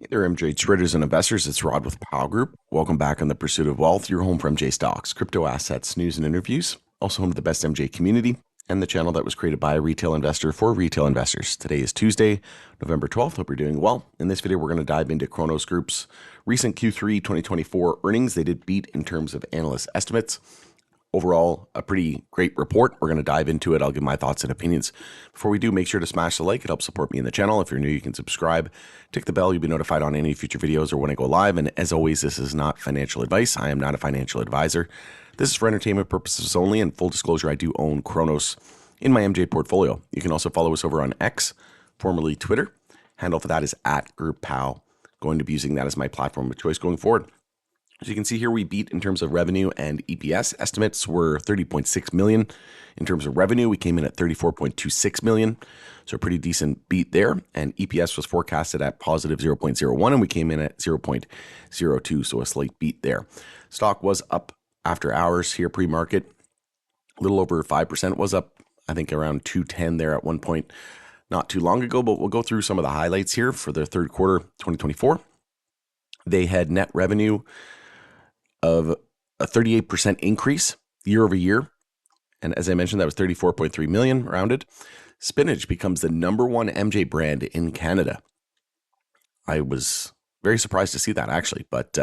Hey there, MJ traders and investors. It's Rod with Powell Group. Welcome back on the Pursuit of Wealth, your home for MJ stocks, crypto assets, news, and interviews. Also home to the best MJ community and the channel that was created by a retail investor for retail investors. Today is Tuesday, November 12th. Hope you're doing well. In this video, we're going to dive into Cronos Group's recent Q3 2024 earnings. They did beat in terms of analyst estimates. Overall, a pretty great report. We're going to dive into it. I'll give my thoughts and opinions. Before we do, make sure to smash the like. It helps support me in the channel. If you're new, you can subscribe. Tick the bell. You'll be notified on any future videos or when I go live. And as always, this is not financial advice. I am not a financial advisor. This is for entertainment purposes only. And full disclosure, I do own Cronos in my MJ portfolio. You can also follow us over on X, formerly Twitter. Handle for that is @GroupPow. Going to be using that as my platform of choice going forward. As you can see here, we beat in terms of revenue and EPS. Estimates were 30.6 million. In terms of revenue, we came in at 34.26 million. So a pretty decent beat there. And EPS was forecasted at positive 0.01, and we came in at 0.02. So a slight beat there. Stock was up after hours here pre-market. A little over 5% was up, I think around 210 there at one point not too long ago. But we'll go through some of the highlights here for the third quarter 2024. They had net revenue of a 38% increase year over year. And as I mentioned, that was 34.3 million rounded. Spinach becomes the #1 MJ brand in Canada. I was very surprised to see that actually, but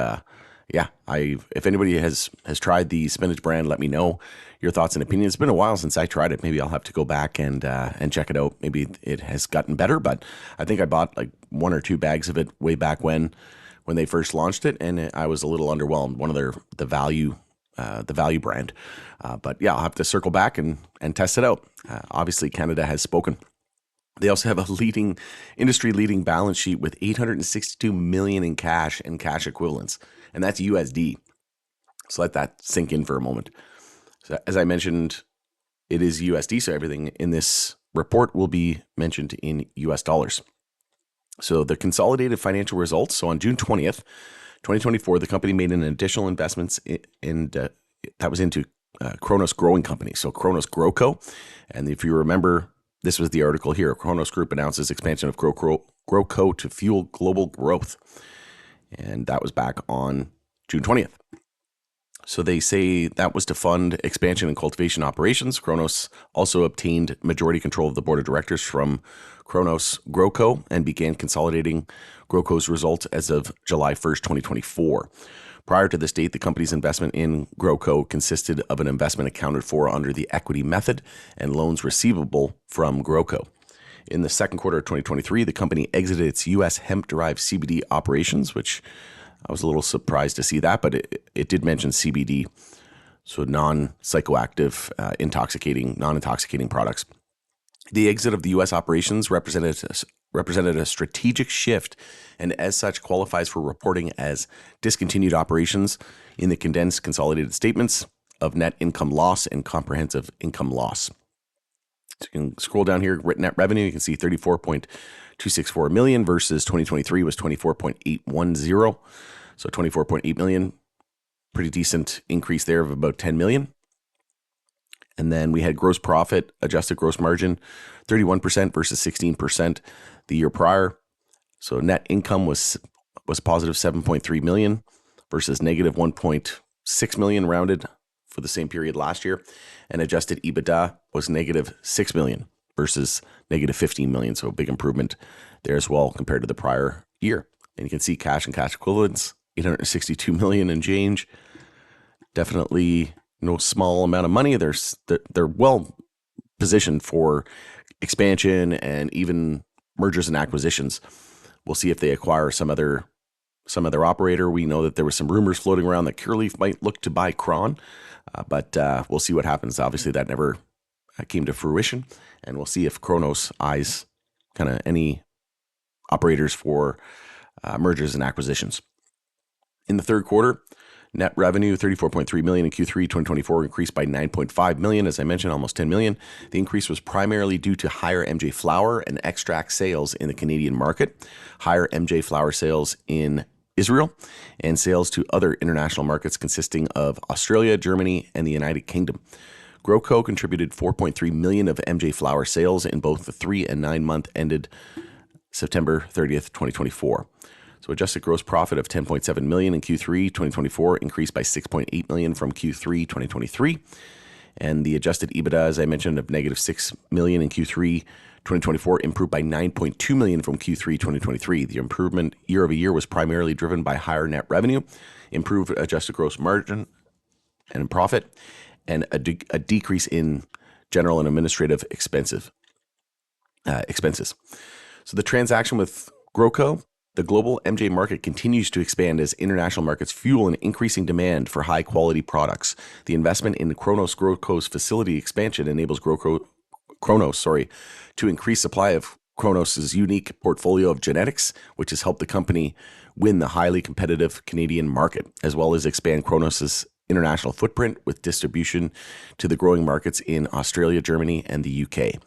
yeah, if anybody has tried the spinach brand, let me know your thoughts and opinions. It's been a while since I tried it. Maybe I'll have to go back and check it out. Maybe it has gotten better, but I think I bought like 1 or 2 bags of it way back when they first launched it, and I was a little underwhelmed. One of the value brand, but yeah, I'll have to circle back and test it out. Obviously, Canada has spoken. They also have a industry leading balance sheet with 862 million in cash and cash equivalents, and that's USD. So let that sink in for a moment. So as I mentioned, it is USD, so everything in this report will be mentioned in US dollars. So the consolidated financial results. So on June 20th, 2024, the company made an additional investments that was into Cronos Growing Company. So Cronos GrowCo. And if you remember, this was the article here. Cronos Group announces expansion of GrowCo to fuel global growth. And that was back on June 20th. So they say that was to fund expansion and cultivation operations. Cronos also obtained majority control of the board of directors from Cronos GrowCo and began consolidating GrowCo's results as of July 1st, 2024. Prior to this date, the company's investment in GrowCo consisted of an investment accounted for under the equity method and loans receivable from GrowCo. In the second quarter of 2023, the company exited its U.S. hemp-derived CBD operations, which I was a little surprised to see that, but it did mention CBD, so non-psychoactive, non-intoxicating products. The exit of the U.S. operations represented a strategic shift, and as such qualifies for reporting as discontinued operations in the condensed consolidated statements of net income loss and comprehensive income loss. So you can scroll down here, net revenue, you can see 34.264 million versus 2023 was 24.810. So 24.8 million, pretty decent increase there of about 10 million. And then we had gross profit, adjusted gross margin, 31% versus 16% the year prior. So net income was positive 7.3 million versus negative 1.6 million rounded for the same period last year. And adjusted EBITDA was negative 6 million versus negative 15 million. So a big improvement there as well compared to the prior year. And you can see cash and cash equivalents, 862 million and change. Definitely no small amount of money. They're well positioned for expansion and even mergers and acquisitions. We'll see if they acquire some other operator. We know that there was some rumors floating around that Cureleaf might look to buy CRON, but we'll see what happens. Obviously, that never came to fruition, and we'll see if Cronos eyes kind of any operators for mergers and acquisitions. In the third quarter, net revenue 34.3 million in Q3 2024 increased by 9.5 million. As I mentioned, almost 10 million. The increase was primarily due to higher MJ flower and extract sales in the Canadian market, higher MJ flower sales in Israel, and sales to other international markets consisting of Australia, Germany, and the United Kingdom. GrowCo contributed 4.3 million of MJ flower sales in both the 3 and 9 month ended September 30th, 2024. So adjusted gross profit of 10.7 million in Q3 2024 increased by 6.8 million from Q3 2023. And the adjusted EBITDA, as I mentioned, of negative 6 million in Q3 2024 improved by 9.2 million from Q3 2023. The improvement year over year was primarily driven by higher net revenue, improved adjusted gross margin and profit, and a decrease in general and administrative expenses. So the transaction with GrowCo, the global MJ market continues to expand as international markets fuel an increasing demand for high-quality products. The investment in Cronos GrowCo's facility expansion enables Cronos to increase supply of Cronos's unique portfolio of genetics, which has helped the company win the highly competitive Canadian market, as well as expand Cronos's international footprint with distribution to the growing markets in Australia, Germany, and the UK.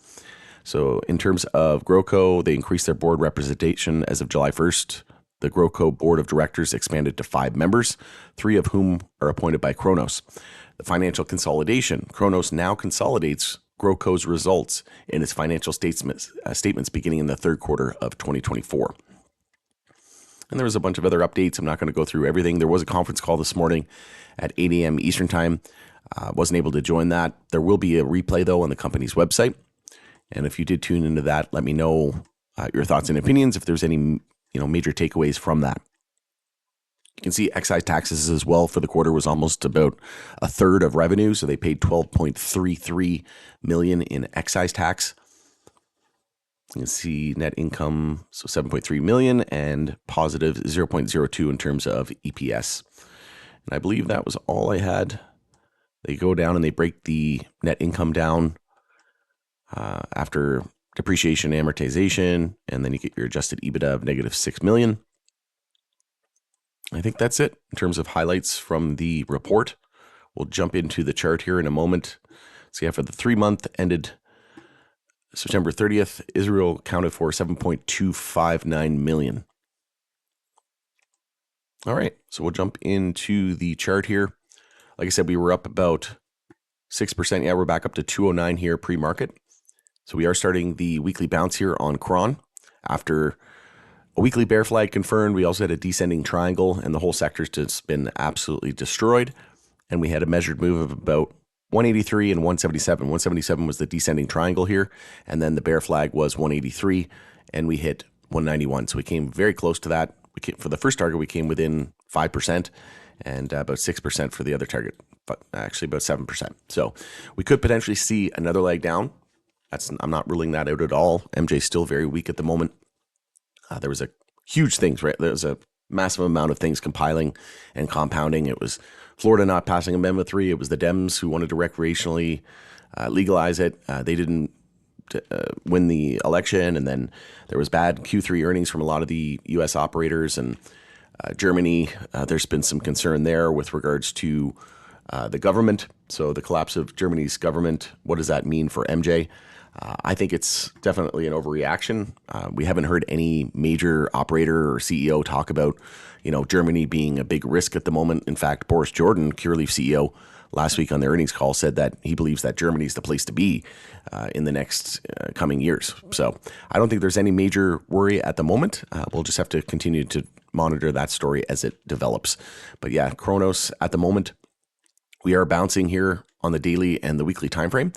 So in terms of GrowCo, they increased their board representation as of July 1st. The GrowCo board of directors expanded to 5 members, 3 of whom are appointed by Cronos. The financial consolidation. Cronos now consolidates GrowCo's results in its financial statements beginning in the third quarter of 2024. And there was a bunch of other updates. I'm not going to go through everything. There was a conference call this morning at 8 a.m. Eastern Time. Wasn't able to join that. There will be a replay, though, on the company's website. And if you did tune into that, let me know your thoughts and opinions if there's any major takeaways from that. You can see excise taxes as well for the quarter was almost about a third of revenue. So they paid 12.33 million in excise tax. You can see net income, so 7.3 million and positive 0.02 in terms of EPS. And I believe that was all I had. They go down and they break the net income down after depreciation, amortization, and then you get your adjusted EBITDA of negative 6 million. I think that's it in terms of highlights from the report. We'll jump into the chart here in a moment. So yeah, for the 3-month ended September 30th, Israel accounted for 7.259 million. All right, so we'll jump into the chart here. Like I said, we were up about 6%. Yeah, we're back up to 209 here pre-market. So we are starting the weekly bounce here on CRON. After a weekly bear flag confirmed, we also had a descending triangle, and the whole sector's just been absolutely destroyed. And we had a measured move of about 183 and 177. 177 was the descending triangle here, and then the bear flag was 183, and we hit 191. So we came very close to that. For the first target, we came within 5%, and about 6% for the other target, but actually about 7%. So we could potentially see another leg down. I'm not ruling that out at all. MJ is still very weak at the moment. There was a huge things, right? There was a massive amount of things compiling and compounding. It was Florida not passing Amendment 3. It was the Dems who wanted to recreationally legalize it. They didn't win the election. And then there was bad Q3 earnings from a lot of the U.S. operators. And Germany, there's been some concern there with regards to the government. So the collapse of Germany's government, what does that mean for MJ? I think it's definitely an overreaction. We haven't heard any major operator or CEO talk about, Germany being a big risk at the moment. In fact, Boris Jordan, Cureleaf CEO, last week on their earnings call said that he believes that Germany is the place to be in the next coming years. So I don't think there's any major worry at the moment. We'll just have to continue to monitor that story as it develops. But yeah, Cronos at the moment, we are bouncing here on the daily and the weekly time frame,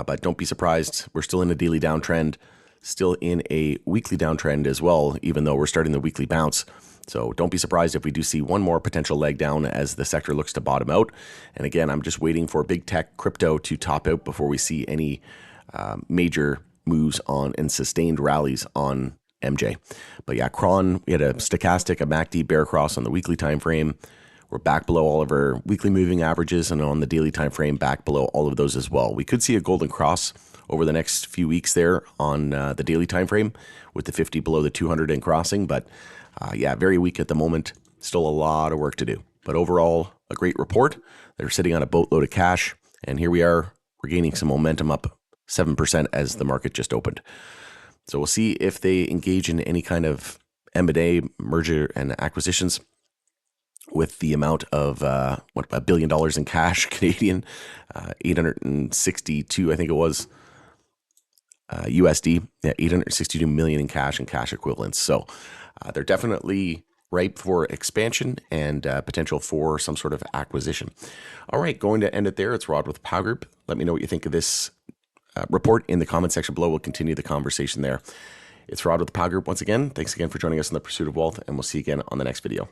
but don't be surprised. We're still in a daily downtrend, still in a weekly downtrend as well, even though we're starting the weekly bounce. So don't be surprised if we do see one more potential leg down as the sector looks to bottom out. And again, I'm just waiting for big tech crypto to top out before we see any major moves on and sustained rallies on MJ. But yeah, CRON, we had a stochastic, a MACD bear cross on the weekly time frame. We're back below all of our weekly moving averages, and on the daily time frame, back below all of those as well. We could see a golden cross over the next few weeks there on the daily time frame with the 50 below the 200 and crossing. But yeah, very weak at the moment. Still a lot of work to do. But overall, a great report. They're sitting on a boatload of cash, and here we are. We're gaining some momentum up 7% as the market just opened. So we'll see if they engage in any kind of M&A, merger and acquisitions, with the amount of $1 billion in cash Canadian, 862, I think it was USD, yeah, 862 million in cash and cash equivalents. So they're definitely ripe for expansion and potential for some sort of acquisition. All right, going to end it there. It's Rod with Pow Group. Let me know what you think of this report in the comment section below. We'll continue the conversation there. It's Rod with Pow Group once again. Thanks again for joining us in the Pursuit of Wealth, and we'll see you again on the next video.